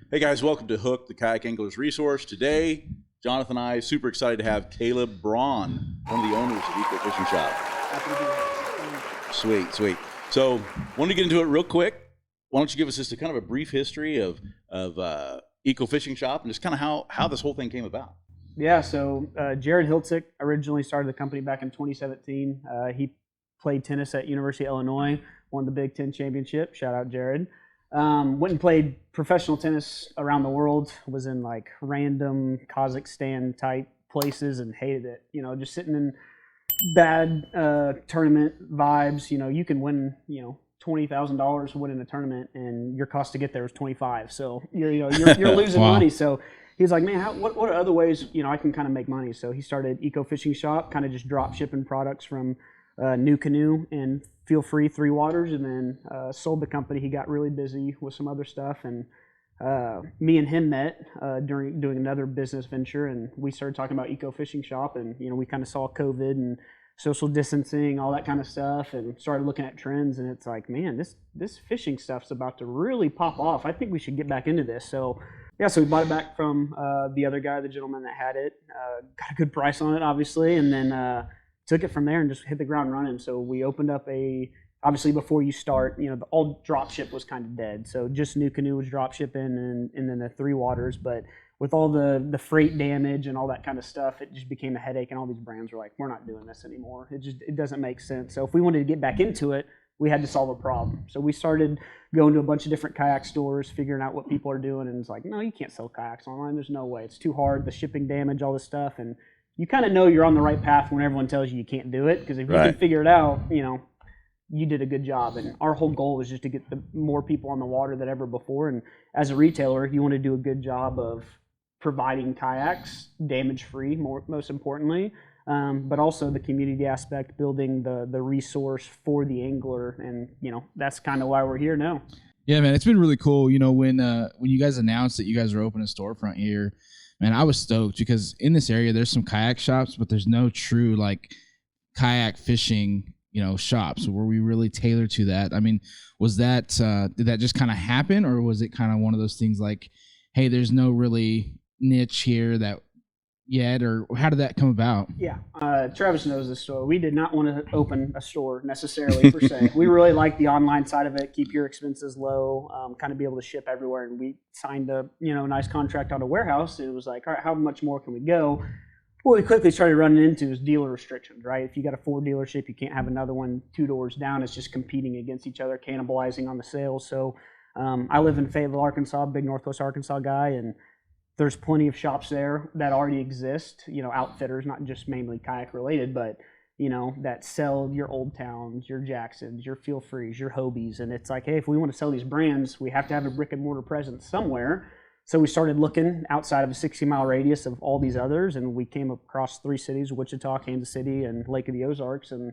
Hey guys, welcome to Hook, the Kayak Anglers Resource. Today, Johnathan and I are super excited to have Caleb Bronn, one of the owners of Eco Fishing Shop. Happy to be here. Sweet. So, wanted to get into it real quick. Why don't you give us just a kind of a brief history of Eco Fishing Shop and just kind of how this whole thing came about? Yeah, so Jared Hiltzik originally started the company back in 2017. He played tennis at University of Illinois, won the Big Ten championship. Shout out Jared. Went and played professional tennis around the world, was in like random Kazakhstan type places and hated it. You know, just sitting in bad tournament vibes. You know, you can win, $20,000 winning a tournament and your cost to get there is $25,000. So you're losing Wow. money. So he's like, man, what are other ways, I can kind of make money? So he started Eco Fishing Shop, kind of just drop shipping products from New Canoe and Feel Free 3 Waters, and then sold the company. He got really busy with some other stuff, and me and him met during doing another business venture, and we started talking about Eco Fishing Shop, and we kind of saw COVID and social distancing, all that kind of stuff, and started looking at trends, and it's like, man, this fishing stuff's about to really pop off. I think we should get back into this. So yeah, so we bought it back from the other guy, the gentleman that had it, got a good price on it, obviously, and then took it from there and just hit the ground running. So we opened up obviously before you start, all drop ship was kind of dead. So just New Canoe was drop shipping and then the 3 Waters. But with all the freight damage and all that kind of stuff, it just became a headache. And all these brands were like, we're not doing this anymore. It doesn't make sense. So if we wanted to get back into it, we had to solve a problem. So we started going to a bunch of different kayak stores, figuring out what people are doing. And it's like, no, you can't sell kayaks online. There's no way. It's too hard. The shipping damage, all this stuff. And you kind of know you're on the right path when everyone tells you can't do it, because if you can figure it out, you did a good job. And our whole goal was just to get more people on the water than ever before. And as a retailer, you want to do a good job of providing kayaks, damage-free, most importantly, but also the community aspect, building the resource for the angler. And, that's kind of why we're here now. Yeah, man, it's been really cool. When you guys announced that you guys were opening a storefront here, man, I was stoked because in this area there's some kayak shops, but there's no true like kayak fishing, shops where we really tailor to that. I mean, was that did that just kind of happen, or was it kind of one of those things like, hey, there's no really niche here that yet, or how did that come about? Yeah, Travis knows this story. We did not want to open a store necessarily per se. We really like the online side of it, keep your expenses low, kind of be able to ship everywhere. And we signed a nice contract on a warehouse. And it was like, all right, how much more can we go? What we quickly started running into is dealer restrictions, right? If you got a 4 dealership, you can't have another one 2 doors down. It's just competing against each other, cannibalizing on the sales. So I live in Fayetteville, Arkansas, big Northwest Arkansas guy, and there's plenty of shops there that already exist, outfitters, not just mainly kayak related, but, that sell your Old Towns, your Jacksons, your Feel Frees, your Hobies. And it's like, hey, if we want to sell these brands, we have to have a brick and mortar presence somewhere. So we started looking outside of a 60-mile radius of all these others, and we came across 3 cities, Wichita, Kansas City, and Lake of the Ozarks. And,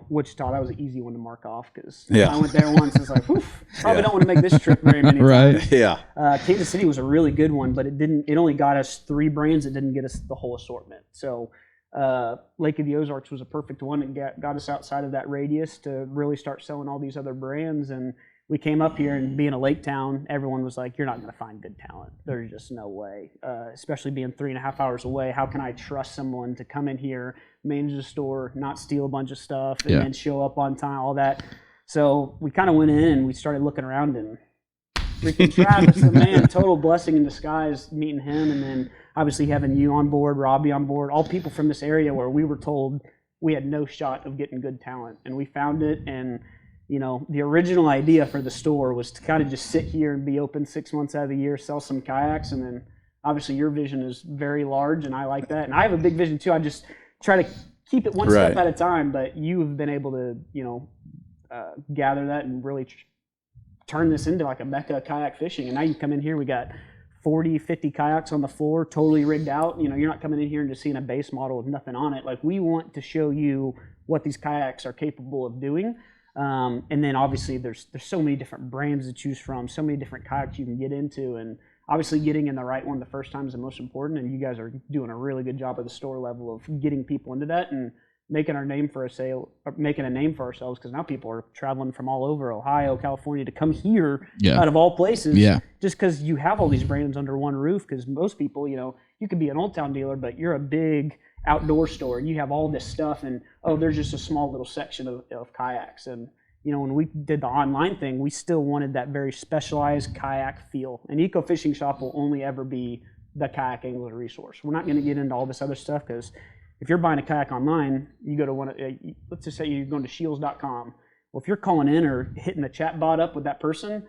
Wichita, that was an easy one to mark off because I went there once. It's like, probably don't want to make this trip very many times. Right. Yeah. Kansas City was a really good one, but it only got us 3 brands. It didn't get us the whole assortment. So Lake of the Ozarks was a perfect one. It got us outside of that radius to really start selling all these other brands. And we came up here, and being a lake town, everyone was like, you're not going to find good talent. There's just no way, especially being 3.5 hours away. How can I trust someone to come in here, manage the store, not steal a bunch of stuff, and then show up on time, all that. So we kind of went in and we started looking around, and freaking Travis, the man, total blessing in disguise, meeting him, and then obviously having you on board, Robby on board, all people from this area where we were told we had no shot of getting good talent. And we found it, and the original idea for the store was to kind of just sit here and be open 6 months out of the year, sell some kayaks, and then obviously your vision is very large, and I like that. And I have a big vision too. I just try to keep it one step at a time, but you have been able to, gather that and really turn this into like a mecca of kayak fishing. And now you come in here, we got 40, 50 kayaks on the floor, totally rigged out. You're not coming in here and just seeing a base model with nothing on it. Like, we want to show you what these kayaks are capable of doing. And then obviously there's so many different brands to choose from, so many different kayaks you can get into, and obviously getting in the right one the first time is the most important, and you guys are doing a really good job at the store level of getting people into that. And making a name for ourselves, because now people are traveling from all over Ohio, California to come here out of all places, just because you have all these brands under one roof. Because most people, you could be an Old Town dealer, but you're a big outdoor store and you have all this stuff, and there's just a small little section of kayaks. And when we did the online thing, we still wanted that very specialized kayak feel. An eco fishing shop will only ever be the Kayak Anglers Resource. We're not going to get into all this other stuff, because if you're buying a kayak online, you go to let's just say you're going to shields.com. Well, if you're calling in or hitting the chat bot up with that person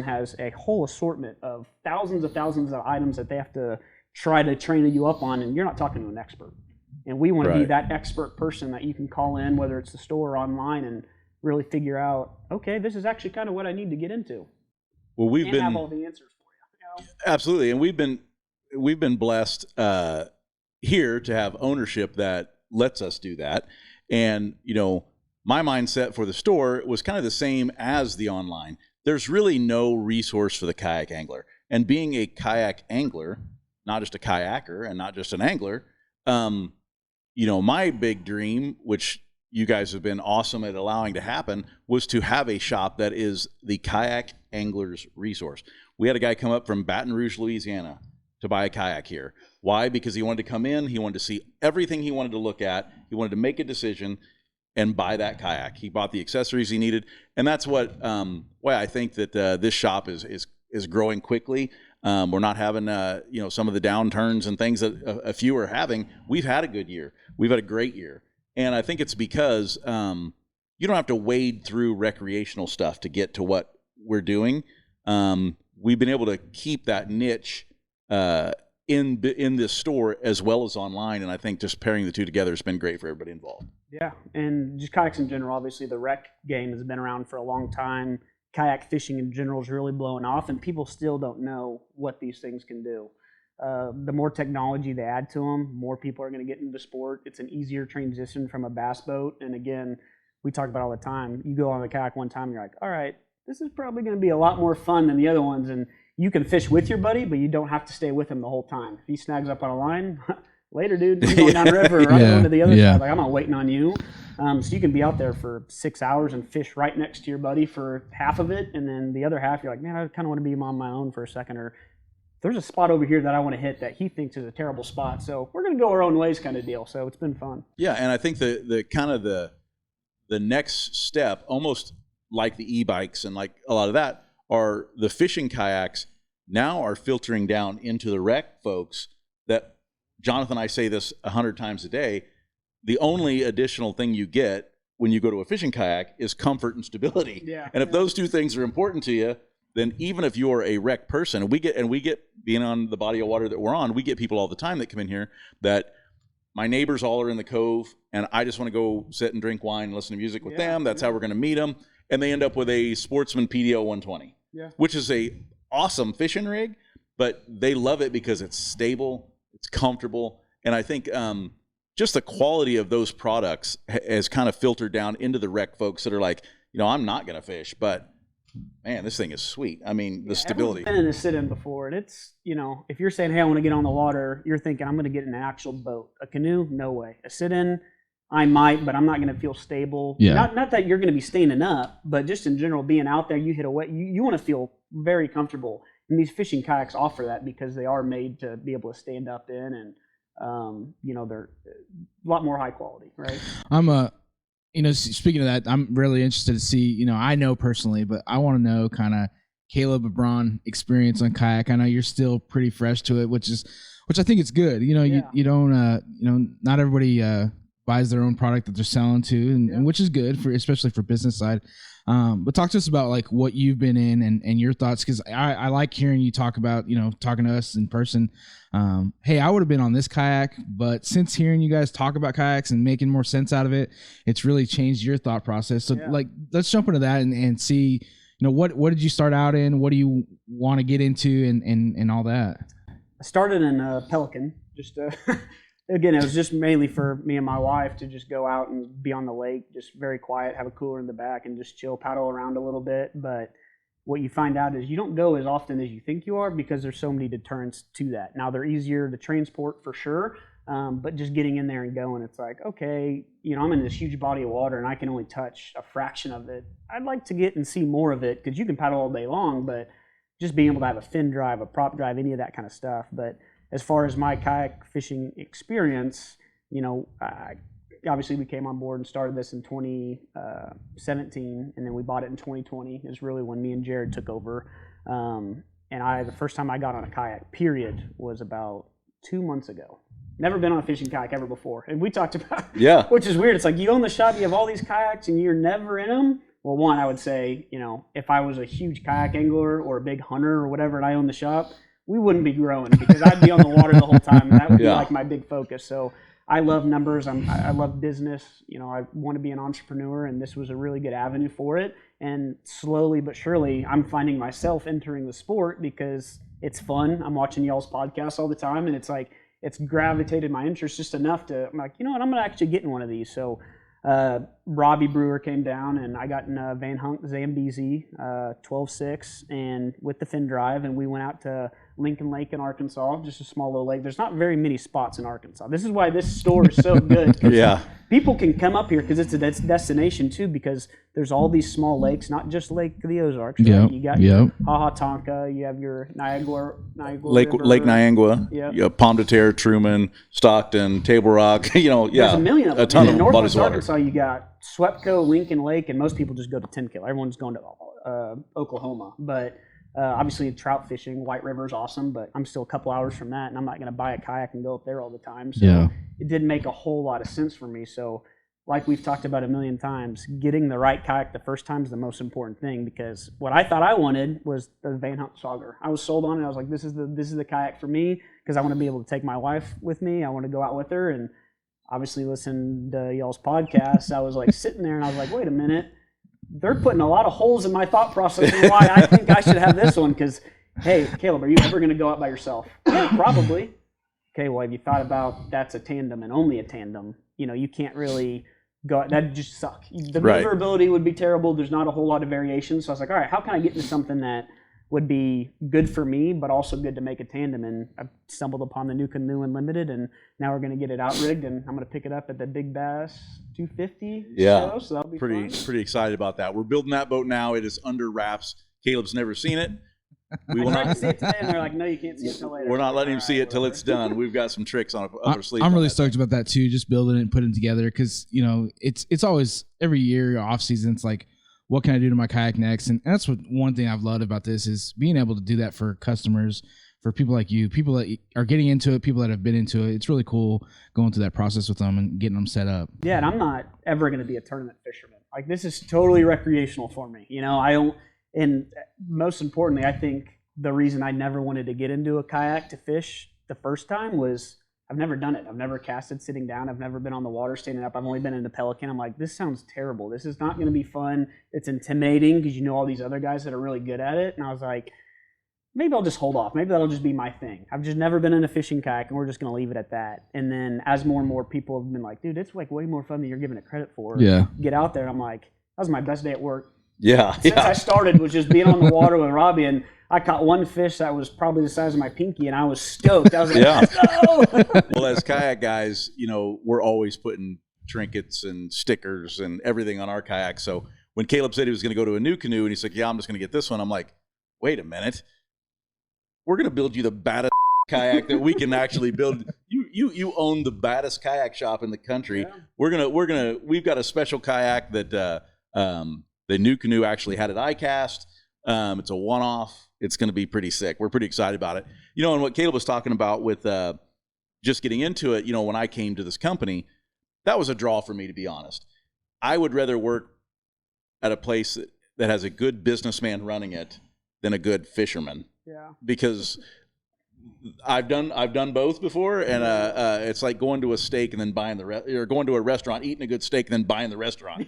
has a whole assortment of thousands of items that they have to try to train you up on, and you're not talking to an expert. And we want to be that expert person that you can call in, whether it's the store or online, and really figure out, okay, this is actually kind of what I need to get into. Well, we've been have all the answers for you. Absolutely, and we've been blessed here to have ownership that lets us do that. And my mindset for the store was kind of the same as the online. There's really no resource for the kayak angler, and being a kayak angler, not just a kayaker and not just an angler, my big dream, which you guys have been awesome at allowing to happen, was to have a shop that is the Kayak Anglers Resource. We had a guy come up from Baton Rouge, Louisiana to buy a kayak here. Why? Because he wanted to come in, he wanted to see everything he wanted to look at, he wanted to make a decision and buy that kayak. He bought the accessories he needed, and that's what why I think that this shop is growing quickly. We're not having some of the downturns and things that a few are having. We've had a good year. We've had a great year. And I think it's because you don't have to wade through recreational stuff to get to what we're doing. We've been able to keep that niche in this store as well as online, and I think just pairing the two together has been great for everybody involved. Yeah, and just kayaks in general, obviously the rec game has been around for a long time. Kayak fishing in general is really blowing off, and people still don't know what these things can do. The more technology they add to them, more people are going to get into the sport. It's an easier transition from a bass boat. And again, we talk about all the time. You go on the kayak one time, and you're like, all right, this is probably going to be a lot more fun than the other ones. And you can fish with your buddy, but you don't have to stay with him the whole time. If he snags up on a line, later, dude, you're going down the river, or I'm going to the other side. Like, I'm not waiting on you. So you can be out there for 6 hours and fish right next to your buddy for half of it. And then the other half, you're like, man, I kind of want to be on my own for a second. Or there's a spot over here that I want to hit that he thinks is a terrible spot. So we're going to go our own ways kind of deal. So it's been fun. Yeah, and I think the kind of the next step, almost like the e-bikes and like a lot of that, are the fishing kayaks now are filtering down into the rec folks that, Johnathan, I say this 100 times a day, the only additional thing you get when you go to a fishing kayak is comfort and stability. Yeah, and if those two things are important to you, then even if you're a rec person, and we get being on the body of water that we're on, we get people all the time that come in here that my neighbors all are in the cove, and I just want to go sit and drink wine and listen to music with them. That's how we're going to meet them. And they end up with a Sportsman PDO 120, which is a awesome fishing rig, but they love it because it's stable, it's comfortable, and I think just the quality of those products has kind of filtered down into the rec folks that are like, I'm not going to fish, but man, this thing is sweet. I mean, the stability. I've been in a sit-in before, and it's, if you're saying, hey, I want to get on the water, you're thinking, I'm going to get in an actual boat. A canoe? No way. A sit-in, I might, but I'm not going to feel stable. Yeah. Not that you're going to be standing up, but just in general, being out there, you hit a wet, you want to feel very comfortable. And these fishing kayaks offer that because they are made to be able to stand up in, and, they're a lot more high quality, right? Speaking of that, I'm really interested to see, I know personally, but I want to know kind of Caleb and Bronn experience on kayak. I know you're still pretty fresh to it, which I think it's good. You don't, not everybody buys their own product that they're selling to, and which is good especially for business side. But talk to us about like what you've been in and your thoughts, because I like hearing you talk about, talking to us in person. Hey, I would have been on this kayak, but since hearing you guys talk about kayaks and making more sense out of it, it's really changed your thought process. So let's jump into that and see, what did you start out in? What do you want to get into and all that? I started in Pelican, just again, it was just mainly for me and my wife to just go out and be on the lake, just very quiet, have a cooler in the back, and just chill, paddle around a little bit. But what you find out is you don't go as often as you think you are because there's so many deterrents to that. Now, they're easier to transport for sure, But just getting in there and going, it's like, okay, you know, I'm in this huge body of water and I can only touch a fraction of it. I'd like to get and see more of it, because you can paddle all day long, but just being able to have a fin drive, a prop drive, any of that kind of stuff. But as far as my kayak fishing experience, you know, obviously we came on board and started this in 2017, and then we bought it in 2020 is really when me and Jared took over. And the first time I got on a kayak, period, was about 2 months ago. Never been on a fishing kayak ever before. And we talked about, which is weird. It's like, you own the shop, you have all these kayaks, and you're never in them. Well, one, I would say, you know, if I was a huge kayak angler or a big hunter or whatever, and I owned the shop, we wouldn't be growing, because I'd be on the water the whole time, and that would be like my big focus. So I love numbers. I love business. You know, I want to be an entrepreneur, and this was a really good avenue for it. And slowly but surely, I'm finding myself entering the sport because it's fun. I'm watching y'all's podcasts all the time, and it's like, it's gravitated my interest just enough to, I'm like, you know what, I'm going to actually get in one of these. So Robby Bruewer came down, and I got in a Van Hunk Zambezi 12.6 and with the fin drive, and we went out to Lincoln Lake in Arkansas, just a small little lake. There's not very many spots in Arkansas. This is why this store is so good. People can come up here because it's a destination too, because there's all these small lakes, not just Lake the Ozarks. Right? You got your Hahatonka, you have your Niagara Lake Niagara, Pomme de Terre, Truman, Stockton, Table Rock. You know, there's a million of them. A ton in of Northwest water. Arkansas, you got Swepco, Lincoln Lake, and most people just go to Tenkill. Everyone's going to Oklahoma, but obviously trout fishing, White River is awesome, but I'm still a couple hours from that, and I'm not going to buy a kayak and go up there all the time. So it didn't make a whole lot of sense for me. So like we've talked about a million times, getting the right kayak the first time is the most important thing, because what I thought I wanted was the Van Hunk Sauger. I was sold on it. I was like, this is the kayak for me, because I want to be able to take my wife with me. I want to go out with her, and obviously listen to y'all's podcast. I was like sitting there and I was like, wait a minute. They're putting a lot of holes in my thought process and why I think I should have this one, because, hey, Caleb, are you ever going to go out by yourself? Yeah, probably. Okay, well, have you thought about that's a tandem and only a tandem? You know, you can't really go out. That'd just suck. The maneuverability would be terrible. There's not a whole lot of variation. So I was like, all right, how can I get into something that would be good for me, but also good to make a tandem? And I stumbled upon the new Canoe Unlimited, and now we're going to get it outrigged, and I'm going to pick it up at the Big Bass 250 show, so that'll be fun. Pretty excited about that. We're building that boat now. It is under wraps. Caleb's never seen it. We will not see it today, and they're like, no, you can't see it till later. We're not letting him see it till it's done. We've got some tricks up our sleeve. I'm really stoked about that too, just building it and putting it together, because, you know, it's always every year off season. It's like, what can I do to my kayak next? And that's one thing I've loved about this is being able to do that for customers, for people like you, people that are getting into it, people that have been into it. It's really cool going through that process with them and getting them set up. Yeah, and I'm not ever going to be a tournament fisherman. Like, this is totally recreational for me. You know, I don't, and most importantly, I think the reason I never wanted to get into a kayak to fish the first time was I've never done it. I've never casted sitting down. I've never been on the water standing up. I've only been in the Pelican. I'm like, this sounds terrible. This is not going to be fun. It's intimidating because you know all these other guys that are really good at it. And I was like, maybe I'll just hold off. Maybe that'll just be my thing. I've just never been in a fishing kayak, and we're just going to leave it at that. And then as more and more people have been like, dude, it's like way more fun than you're giving it credit for. Get out there. I'm like, that was my best day at work. Since I started was just being on the water with Robby, and I caught one fish that was probably the size of my pinky, and I was stoked. I was like, let's go! Well, as kayak guys, you know, we're always putting trinkets and stickers and everything on our kayak. So when Caleb said he was going to go to a new canoe, and he's like, yeah, I'm just going to get this one, I'm like, wait a minute. We're going to build you the baddest kayak that we can actually build. You own the baddest kayak shop in the country. Yeah. We've got a special kayak that the new canoe actually had at iCast. It's a one-off. It's going to be pretty sick. We're pretty excited about it. You know, and what Caleb was talking about with just getting into it, you know, when I came to this company, that was a draw for me, to be honest. I would rather work at a place that has a good businessman running it than a good fisherman. Yeah. Because I've done both before, and it's like going to a steak and then buying or going to a restaurant, eating a good steak and then buying the restaurant.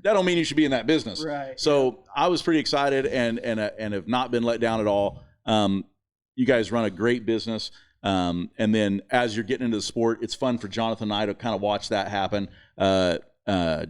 That don't mean you should be in that business. Right. So I was pretty excited and have not been let down at all. You guys run a great business, and then as you're getting into the sport, it's fun for Johnathan and I to kind of watch that happen.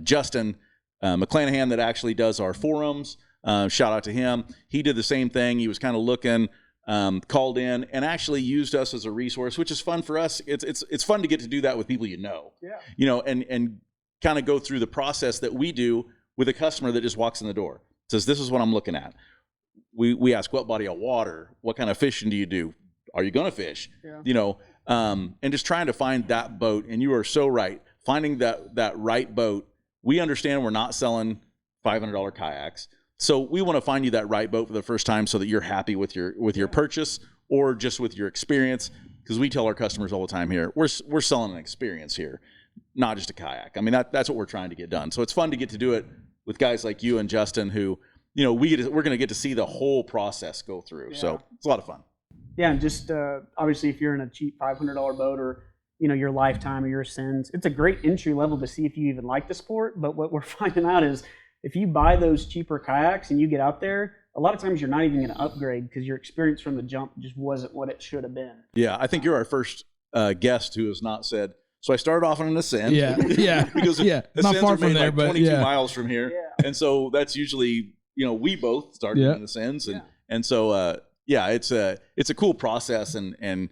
Justin McClanahan, that actually does our forums. Shout out to him. He did the same thing. He was kind of looking called in and actually used us as a resource, which is fun for us. It's fun to get to do that with people and kind of go through the process that we do with a customer that just walks in the door. Says, this is what I'm looking at. We ask, what body of water? What kind of fishing do you do? Are you going to fish? Yeah. And just trying to find that boat. And you are so right. Finding that right boat. We understand we're not selling $500 kayaks. So we want to find you that right boat for the first time so that you're happy with your purchase or just with your experience. Because we tell our customers all the time here, we're selling an experience here, not just a kayak. I mean, that's what we're trying to get done. So it's fun to get to do it with guys like you and Justin who, we're going to get to see the whole process go through. Yeah. So it's a lot of fun. Yeah, and just obviously if you're in a cheap $500 boat or, your Lifetime or your Ascends, it's a great entry level to see if you even like the sport. But what we're finding out is if you buy those cheaper kayaks and you get out there, a lot of times you're not even going to upgrade because your experience from the jump just wasn't what it should have been. Yeah, I think you're our first guest who has not said, so I started off on an Ascend. Yeah, because not far from there, but 22 miles from here. Yeah. And so that's usually, we both started in Ascends. And so, it's a cool process. And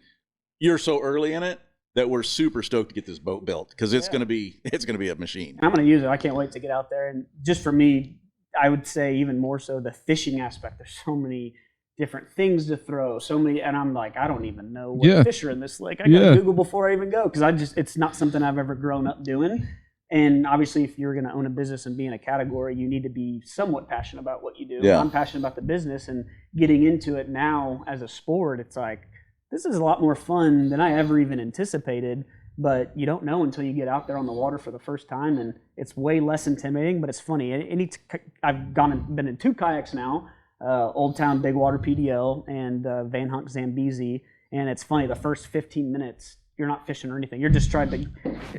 you're so early in it that we're super stoked to get this boat built because it's going to be a machine. And I'm going to use it. I can't wait to get out there. And just for me, I would say even more so the fishing aspect. There's so many different things to throw, and I'm like, I don't even know what fish are in this lake. I got to Google before I even go because it's not something I've ever grown up doing. And obviously, if you're going to own a business and be in a category, you need to be somewhat passionate about what you do. Yeah. I'm passionate about the business and getting into it now as a sport. It's like, this is a lot more fun than I ever even anticipated, but you don't know until you get out there on the water for the first time, and it's way less intimidating, but it's funny. I've been in 2 kayaks now, Old Town Big Water PDL and Van Hunk Zambezi, and it's funny, the first 15 minutes, you're not fishing or anything. You're just trying to,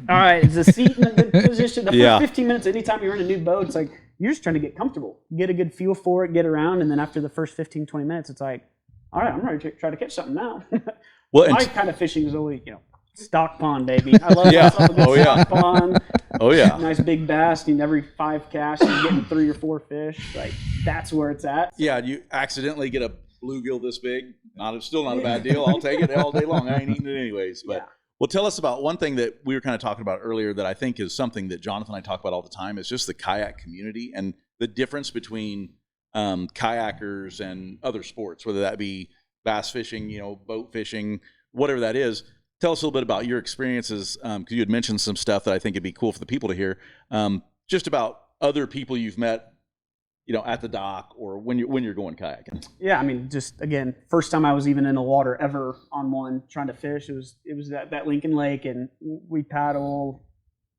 all right, is the seat in a good position? The first 15 minutes, anytime you're in a new boat, it's like, you're just trying to get comfortable, get a good feel for it, get around, and then after the first 15, 20 minutes, it's like, all right, I'm ready to try to catch something now. Well, my kind of fishing is always, stock pond, baby. I love stock pond. Oh, yeah. Nice big bass, and every 5 casts, you're getting 3 or 4 fish. Like, that's where it's at. Yeah, you accidentally get a bluegill this big. Still not a bad deal. I'll take it all day long. I ain't eating it anyways. But well, tell us about one thing that we were kind of talking about earlier that I think is something that Johnathan and I talk about all the time is just the kayak community and the difference between kayakers and other sports, whether that be bass fishing, boat fishing, whatever that is. Tell us a little bit about your experiences, because you had mentioned some stuff that I think it'd be cool for the people to hear, just about other people you've met, at the dock or when you're going kayaking. Yeah, I mean, just again, first time I was even in the water ever on one trying to fish. It was that Lincoln Lake, and we paddle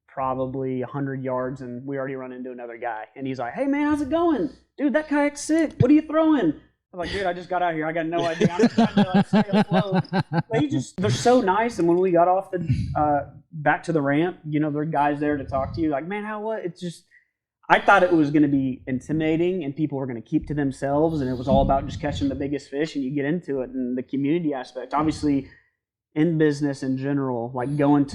probably 100 yards, and we already run into another guy, and he's like, "Hey man, how's it going, dude? That kayak's sick. What are you throwing?" I'm like, "Dude, I just got out here. I got no idea. I'm just trying to stay afloat." But they're so nice. And when we got off the back to the ramp, there are guys there to talk to you. Like, man, what? It's just, I thought it was going to be intimidating and people were going to keep to themselves, and it was all about just catching the biggest fish. And you get into it, and the community aspect, obviously, in business in general, like going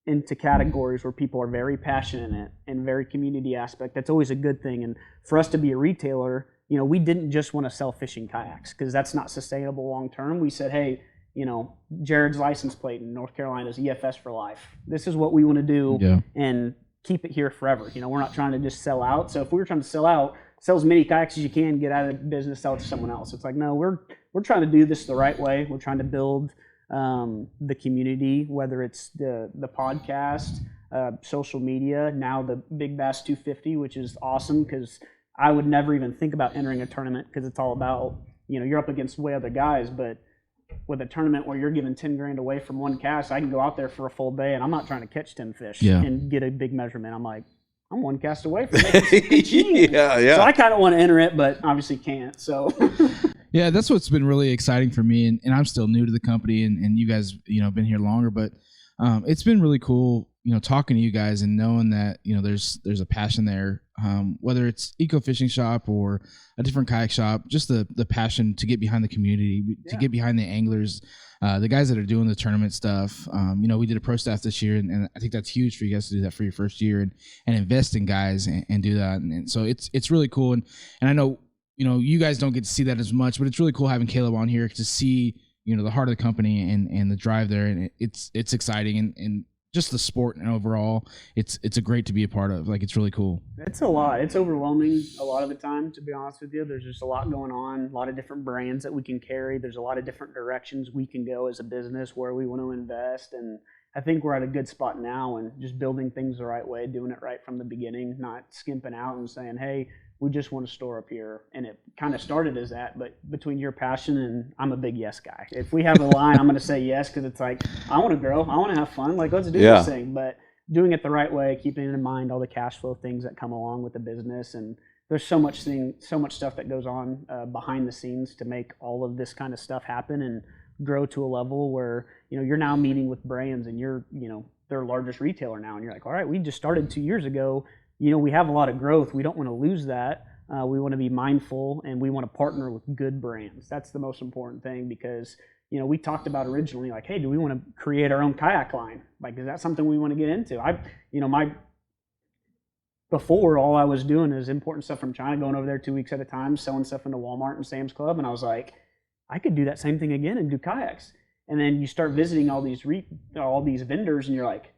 into categories where people are very passionate in it and very community aspect. That's always a good thing. And for us to be a retailer, we didn't just want to sell fishing kayaks because that's not sustainable long term. We said, hey, Jared's license plate in North Carolina is EFS for life. This is what we want to do and keep it here forever. We're not trying to just sell out. So if we were trying to sell as many kayaks as you can, get out of the business, sell it to someone else. It's like, no, we're trying to do this the right way. We're trying to build the community, whether it's the podcast, social media, now the Big Bass 250, which is awesome because I would never even think about entering a tournament because it's all about, you're up against way other guys, but with a tournament where you're giving 10 grand away from one cast, I can go out there for a full day and I'm not trying to catch 10 fish and get a big measurement. I'm like, I'm one cast away from making some cheating. So I kind of want to enter it, but obviously can't. So yeah, that's what's been really exciting for me. And I'm still new to the company and you guys, been here longer, but it's been really cool, talking to you guys and knowing that, there's a passion there, whether it's eco fishing shop or a different kayak shop, just the passion to get behind the community, to get behind the anglers, the guys that are doing the tournament stuff. We did a pro staff this year, and I think that's huge for you guys to do that for your first year and invest in guys and do that. And so it's really cool. And I know you guys don't get to see that as much, but it's really cool having Caleb on here to see, the heart of the company and the drive there. And it's exciting and just the sport and overall, it's a great to be a part of. Like, it's really cool. It's a lot. It's overwhelming a lot of the time, to be honest with you. There's just a lot going on, a lot of different brands that we can carry. There's a lot of different directions we can go as a business where we want to invest. And I think we're at a good spot now and just building things the right way, doing it right from the beginning, not skimping out and saying, hey, we just want a store up here. And it kind of started as that, but between your passion and I'm a big yes guy. If we have a line, I'm going to say yes, because it's like, I want to grow, I want to have fun, like, let's do this thing. But doing it the right way, keeping in mind all the cash flow things that come along with the business. And there's so much stuff that goes on behind the scenes to make all of this kind of stuff happen and grow to a level where, you're now meeting with brands and you're, their largest retailer now. And you're like, all right, we just started 2 years ago. We have a lot of growth. We don't want to lose that. We want to be mindful, and we want to partner with good brands. That's the most important thing, because, we talked about originally, like, hey, do we want to create our own kayak line? Like, is that something we want to get into? Before, all I was doing is importing stuff from China, going over there 2 weeks at a time, selling stuff into Walmart and Sam's Club. And I was like, I could do that same thing again and do kayaks. And then you start visiting all these vendors, and you're like,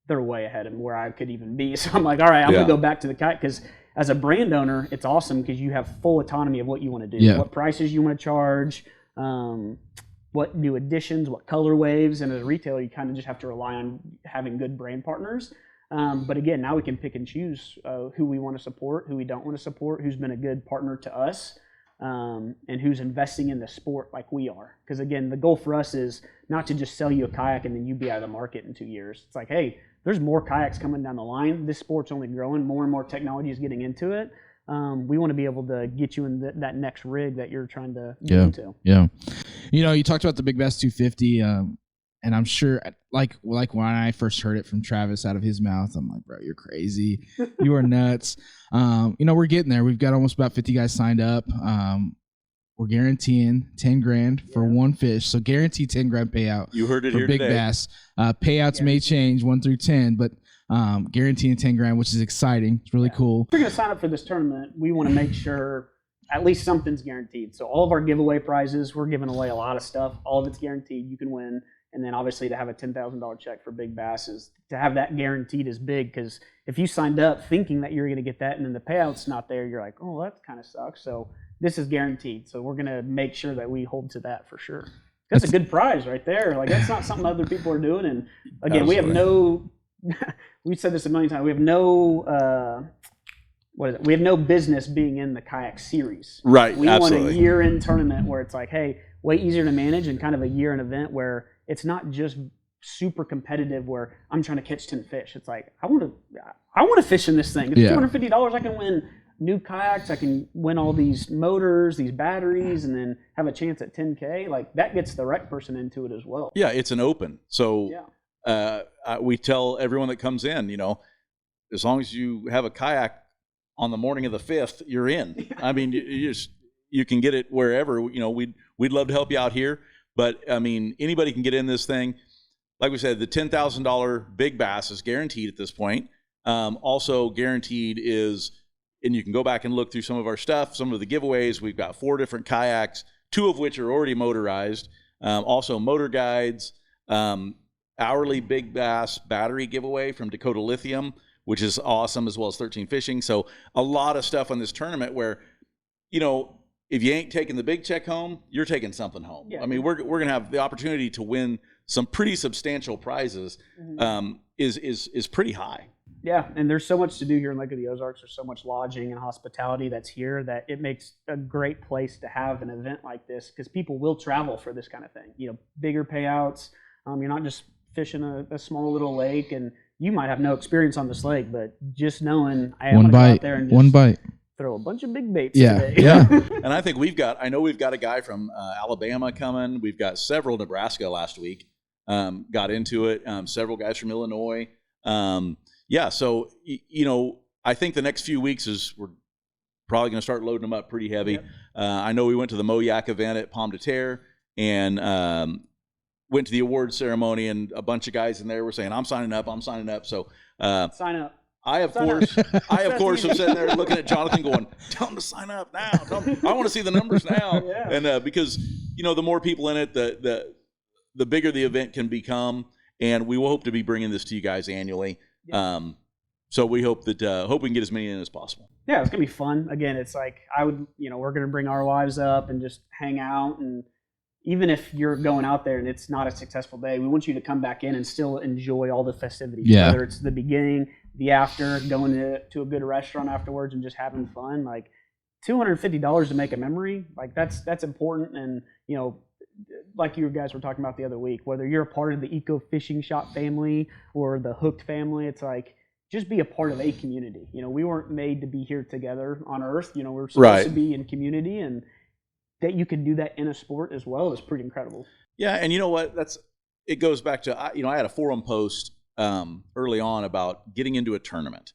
they're way ahead of where I could even be. So I'm like, all right, I'm going to go back to the kayak, because as a brand owner, it's awesome because you have full autonomy of what you want to do, what prices you want to charge, what new additions, what color waves. And as a retailer, you kind of just have to rely on having good brand partners. But again, now we can pick and choose who we want to support, who we don't want to support, who's been a good partner to us, and who's investing in the sport like we are. Because again, the goal for us is not to just sell you a kayak and then you be out of the market in 2 years. It's like, hey, there's more kayaks coming down the line. This sport's only growing. More and more technology is getting into it. We want to be able to get you in that next rig that you're trying to get into. Yeah. You talked about the Big Bass 250, and I'm sure, like when I first heard it from Travis out of his mouth, I'm like, bro, you're crazy. You are nuts. We're getting there. We've got almost about 50 guys signed up. We're guaranteeing $10,000 for one fish. So guaranteed $10,000 payout. You heard it for here Big today. Bass. Payouts may change 1 through 10, but guaranteeing $10,000, which is exciting. It's really cool. If you're going to sign up for this tournament, we want to make sure at least something's guaranteed. So all of our giveaway prizes, we're giving away a lot of stuff. All of it's guaranteed. You can win. And then obviously to have a $10,000 check for Big Bass is to have that guaranteed is big, because if you signed up thinking that you're going to get that and then the payout's not there, you're like, oh, that kind of sucks. So this is guaranteed. So we're going to make sure that we hold to that for sure. That's a good prize right there. Like, that's not something other people are doing. And again, we have no, we've said this a million times, we have no, we have no business being in the kayak series. Right. We absolutely. want a year-end tournament where it's like, hey, way easier to manage, and kind of a year-end event where it's not just super competitive where I'm trying to catch 10 fish. It's like, I want to fish in this thing. It's $250. I can win new kayaks. I can win all these motors, these batteries, and then have a chance at $10K. Like, that gets the rec person into it as well. Yeah, it's an open. So we tell everyone that comes in, as long as you have a kayak on the morning of the 5th, you're in. I mean, you can get it wherever. We'd love to help you out here, but I mean, anybody can get in this thing. Like we said, the $10,000 Big Bass is guaranteed at this point. Also guaranteed is, and you can go back and look through some of our stuff, some of the giveaways. We've got 4 different kayaks, 2 of which are already motorized. Also motor guides, hourly Big Bass battery giveaway from Dakota Lithium, which is awesome, as well as 13 Fishing. So a lot of stuff on this tournament where, if you ain't taking the big check home, you're taking something home. Yeah. I mean, we're going to have the opportunity to win some pretty substantial prizes. Is pretty high. Yeah, and there's so much to do here in Lake of the Ozarks. There's so much lodging and hospitality that's here that it makes a great place to have an event like this, because people will travel for this kind of thing. Bigger payouts. You're not just fishing a small little lake, and you might have no experience on this lake, but just knowing I am going to go out there and just one bite. Throw a bunch of big baits today. Yeah. And I think we've got a guy from Alabama coming. We've got several Nebraska last week got into it. Several guys from Illinois. So, I think the next few weeks we're probably going to start loading them up pretty heavy. Yep. I know we went to the Moyak event at Pomme de Terre and went to the awards ceremony, and a bunch of guys in there were saying, I'm signing up. So sign up. I of course am sitting there looking at Johnathan going, tell him to sign up now. I want to see the numbers now. Yeah. And because, the more people in it, the bigger the event can become. And we will hope to be bringing this to you guys annually. Yeah. So we hope we can get as many in as possible. Yeah, it's going to be fun. Again, it's like we're going to bring our wives up and just hang out. And even if you're going out there and it's not a successful day, we want you to come back in and still enjoy all the festivities. Yeah. Whether it's the beginning, the after, going to a good restaurant afterwards and just having fun. Like $250 to make a memory, like that's important. And, like you guys were talking about the other week, whether you're a part of the Eco Fishing Shop family or the Hooked family, it's like, just be a part of a community. We weren't made to be here together on Earth. We're supposed to be in community, and that you can do that in a sport as well is pretty incredible. Yeah, and you know what? It goes back to I had a forum post early on about getting into a tournament,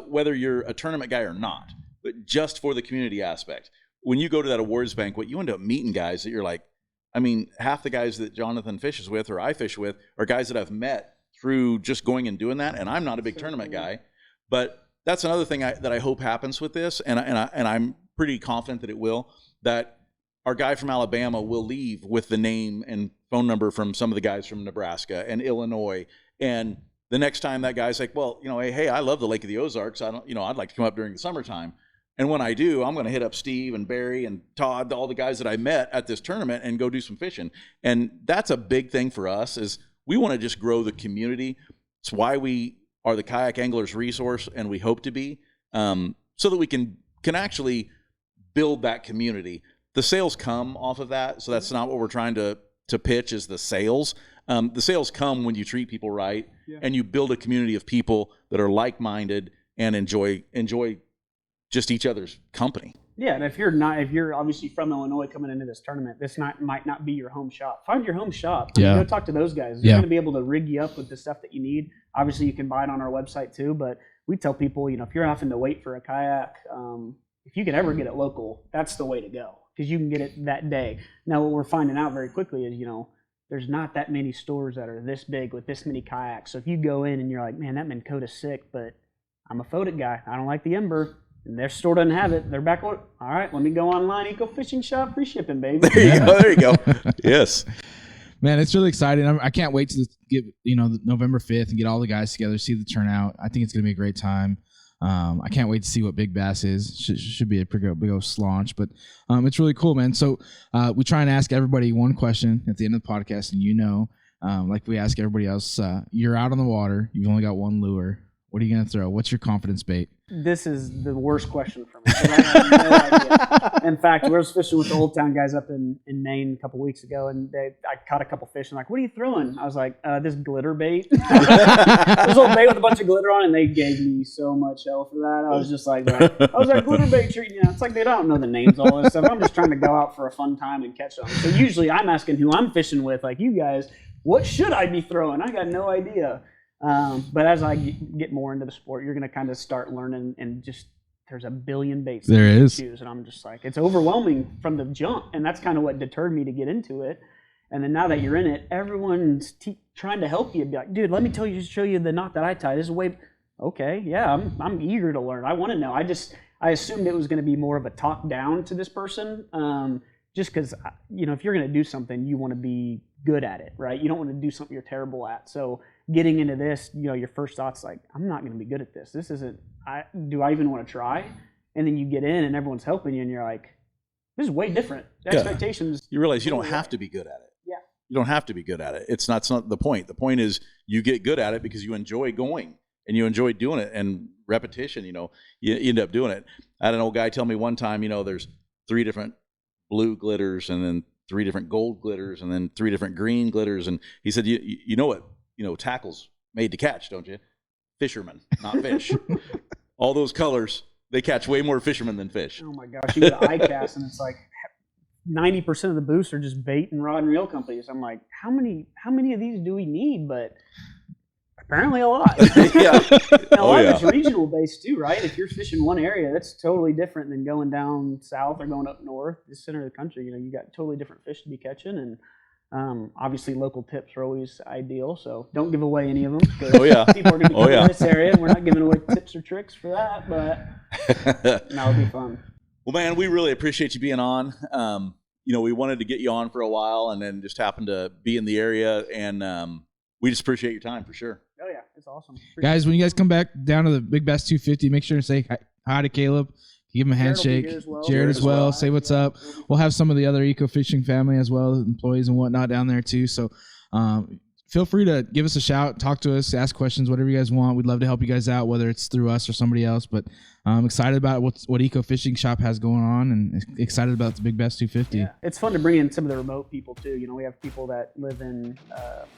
whether you're a tournament guy or not, but just for the community aspect. When you go to that awards banquet, you end up meeting guys that you're like, half the guys that Johnathan fishes with or I fish with are guys that I've met through just going and doing that, and I'm not a big tournament guy, but that's another thing that I hope happens with this, and I'm pretty confident that it will. That our guy from Alabama will leave with the name and phone number from some of the guys from Nebraska and Illinois, and the next time that guy's like, well, hey, I love the Lake of the Ozarks. I'd like to come up during the summertime. And when I do, I'm going to hit up Steve and Barry and Todd, all the guys that I met at this tournament, and go do some fishing. And that's a big thing for us is we want to just grow the community. It's why we are the Kayak Anglers Resource, and we hope to be, so that we can actually build that community. The sales come off of that, so that's not what we're trying to pitch is the sales. The sales come when you treat people right, and you build a community of people that are like-minded and enjoy just each other's company. Yeah, and if you're obviously from Illinois coming into this tournament, this might not be your home shop. Find your home shop. Yeah. Go talk to those guys. They're going to be able to rig you up with the stuff that you need. Obviously, you can buy it on our website too, but we tell people, if you're having to wait for a kayak, if you can ever get it local, that's the way to go because you can get it that day. Now, what we're finding out very quickly is, there's not that many stores that are this big with this many kayaks. So if you go in and you're like, man, that Minn Kota's sick, but I'm a Photic guy. I don't like the Ember. And their store doesn't have it. They're back. All right, let me go online. Eco Fishing Shop, free shipping, baby. There you go. Yes. Man, it's really exciting. I can't wait to get November 5th and get all the guys together, see the turnout. I think it's going to be a great time. I can't wait to see what Big Bass is. Should be a pretty big old launch, but it's really cool, man. So we try and ask everybody one question at the end of the podcast, and like we ask everybody else, you're out on the water. You've only got one lure. What are you going to throw? What's your confidence bait? This is the worst question for me. I have no idea. In fact, we were fishing with the Old Town guys up in Maine a couple weeks ago, and I caught a couple fish, and like, what are you throwing? I was like, this glitter bait. This old bait with a bunch of glitter on it, and they gave me so much hell for that. I was just like, how's that glitter bait treating you? It's like, they don't know the names, all this stuff. I'm just trying to go out for a fun time and catch them. So usually I'm asking who I'm fishing with, like you guys, what should I be throwing? I got no idea. But as I get more into the sport, you're going to kind of start learning, and just there's a billion baits there is to choose, and I'm just like, it's overwhelming from the jump, and that's kind of what deterred me to get into it. And then now that you're in it, everyone's trying to help you. Be like, dude, let me show you the knot that I tie. This is way okay. Yeah, I'm eager to learn. I want to know. I assumed it was going to be more of a talk down to this person, just because if you're going to do something, you want to be good at it, right? You don't want to do something you're terrible at. So getting into this, your first thought's like, I'm not going to be good at this. This isn't, do I even want to try? And then you get in and everyone's helping you and you're like, this is way different. The expectations. You realize you don't have to be good at it. Yeah. You don't have to be good at it. It's not the point. The point is you get good at it because you enjoy going and you enjoy doing it, and repetition, you end up doing it. I had an old guy tell me one time, there's 3 different blue glitters and then 3 different gold glitters and then 3 different green glitters. And he said, you know what? Tackle's made to catch, don't you? Fishermen, not fish. All those colors, they catch way more fishermen than fish. Oh my gosh, you go to iCast and it's like 90% of the booths are just bait and rod and reel companies. I'm like, how many of these do we need? But apparently a lot. Yeah. And a lot of it's regional based too, right? If you're fishing one area, that's totally different than going down south or going up north, the center of the country. You got totally different fish to be catching, and Obviously, local tips are always ideal, so don't give away any of them. Oh, yeah. People are going to be in this area. We're not giving away tips or tricks for that, but that'll be fun. Well, man, we really appreciate you being on. We wanted to get you on for a while and then just happened to be in the area, and we just appreciate your time for sure. Oh, yeah. It's awesome. Guys, when you guys come back down to the Big Bass 250, make sure to say hi to Caleb. Give him a handshake. Jared as well. Say what's up. We'll have some of the other eco fishing family as well, employees and whatnot down there too. So feel free to give us a shout, talk to us, ask questions, whatever you guys want. We'd love to help you guys out, whether it's through us or somebody else. But I'm excited about what Eco Fishing Shop has going on, and excited about the Big Bass 250. Yeah, it's fun to bring in some of the remote people too. We have people that live in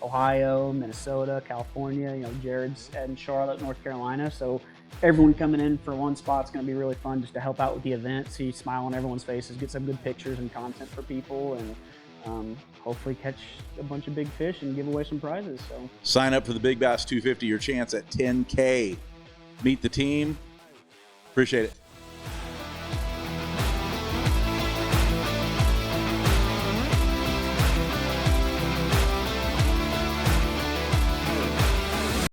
Ohio, Minnesota, California. Jared's in Charlotte, North Carolina. So everyone coming in for one spot's going to be really fun, just to help out with the event, see smile on everyone's faces, get some good pictures and content for people, and hopefully catch a bunch of big fish and give away some prizes. So sign up for the Big Bass 250, your chance at $10K. Meet the team. Appreciate it.